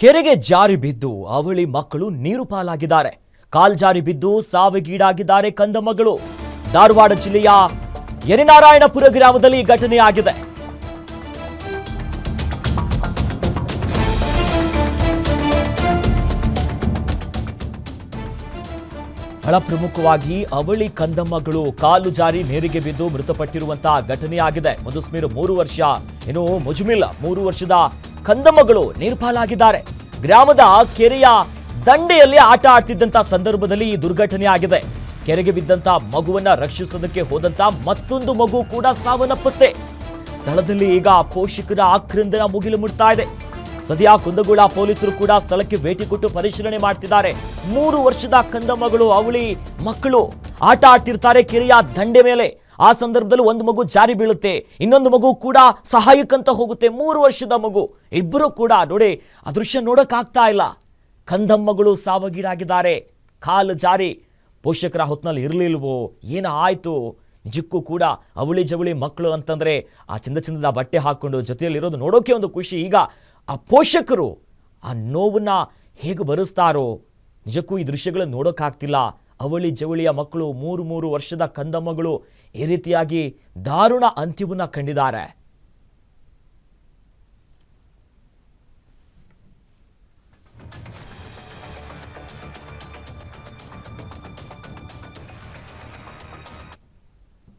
ಕೆರೆಗೆ ಜಾರಿ ಬಿದ್ದು ಅವಳಿ ಮಕ್ಕಳು ನೀರು ಪಾಲಾಗಿದ್ದಾರೆ. ಕಾಲ್ಜಾರಿ ಬಿದ್ದು ಸಾವಿಗೀಡಾಗಿದ್ದಾರೆ ಕಂದಮ್ಮಗಳು. ಧಾರವಾಡ ಜಿಲ್ಲೆಯ ಯರಿನಾರಾಯಣಪುರ ಗ್ರಾಮದಲ್ಲಿ ಘಟನೆಯಾಗಿದೆ. ಬಹಳ ಪ್ರಮುಖವಾಗಿ ಅವಳಿ ಕಂದಮ್ಮಗಳು ಕಾಲು ಜಾರಿ ನೀರಿಗೆ ಬಿದ್ದು ಮೃತಪಟ್ಟಿರುವಂತಹ ಘಟನೆಯಾಗಿದೆ. ಮಧುಸ್ಮಿರ್ 3 ವರ್ಷ, ಇನ್ನು ಮುಜ್ಮಿಲ್ 3 ವರ್ಷದ ಕಂದಮ್ಮಗಳು ನೀರ್ಪಾಲಾಗಿದ್ದಾರೆ. ಗ್ರಾಮದ ಕೆರೆಯ ದಂಡೆಯಲ್ಲಿ ಆಟ ಆಡ್ತಿದ್ದಂತ ಸಂದರ್ಭದಲ್ಲಿ ಈ ದುರ್ಘಟನೆ ಆಗಿದೆ. ಕೆರೆಗೆ ಬಿದ್ದಂತ ಮಗುವನ್ನ ರಕ್ಷಿಸೋದಕ್ಕೆ ಹೋದಂತ ಮತ್ತೊಂದು ಮಗು ಕೂಡ ಸಾವನ್ನಪ್ಪುತ್ತೆ. ಸ್ಥಳದಲ್ಲಿ ಈಗ ಪೋಷಕರ ಆಕ್ರಂದನ ಮುಗಿಲು ಮುಟ್ತಾ ಇದೆ. ಸದ್ಯ ಕುಂದಗೋಳ ಪೊಲೀಸರು ಕೂಡ ಸ್ಥಳಕ್ಕೆ ಭೇಟಿ ಕೊಟ್ಟು ಪರಿಶೀಲನೆ ಮಾಡ್ತಿದ್ದಾರೆ. 3 ವರ್ಷದ ಕಂದಮ್ಮಗಳು ಅವಳಿ ಮಕ್ಕಳು ಆಟ ಆಡ್ತಿರ್ತಾರೆ ಕೆರೆಯ ದಂಡೆ ಮೇಲೆ. ಆ ಸಂದರ್ಭದಲ್ಲಿ ಒಂದು ಮಗು ಜಾರಿ ಬೀಳುತ್ತೆ, ಇನ್ನೊಂದು ಮಗು ಕೂಡ ಸಹಾಯಕ್ಕಂತ ಹೋಗುತ್ತೆ. 3 ವರ್ಷದ ಮಗು, ಇಬ್ಬರು ಕೂಡ ನೋಡಿ ಆ ದೃಶ್ಯ ನೋಡಕ್ಕಾಗ್ತಾ ಇಲ್ಲ. ಕಂದಮ್ಮಗಳು ಸಾವಗೀಡಾಗಿದ್ದಾರೆ. ಕಾಲು ಜಾರಿ ಪೋಷಕರ ಹೊತ್ನಲ್ಲಿ ಇರಲಿಲ್ವೋ ಏನೋ ಆಯ್ತು. ನಿಜಕ್ಕೂ ಕೂಡ ಅವಳಿ ಜವಳಿ ಮಕ್ಕಳು ಅಂತಂದ್ರೆ ಆ ಚಂದದ ಬಟ್ಟೆ ಹಾಕೊಂಡು ಜೊತೆಯಲ್ಲಿರೋದು ನೋಡೋಕೆ ಒಂದು ಖುಷಿ. ಈಗ ಆ ಪೋಷಕರು ಆ ನೋವನ್ನ ಹೇಗೆ ಭರಿಸ್ತಾರೋ, ನಿಜಕ್ಕೂ ಈ ದೃಶ್ಯಗಳನ್ನು ನೋಡೋಕ್ಕಾಗ್ತಿಲ್ಲ. ಅವಳಿ ಜವಳಿಯ ಮಕ್ಕಳು 3 ವರ್ಷದ ಕಂದಮ್ಮಗಳು ಈ ರೀತಿಯಾಗಿ ದಾರುಣ ಅಂತ್ಯವನ್ನ ಕಂಡಿದ್ದಾರೆ.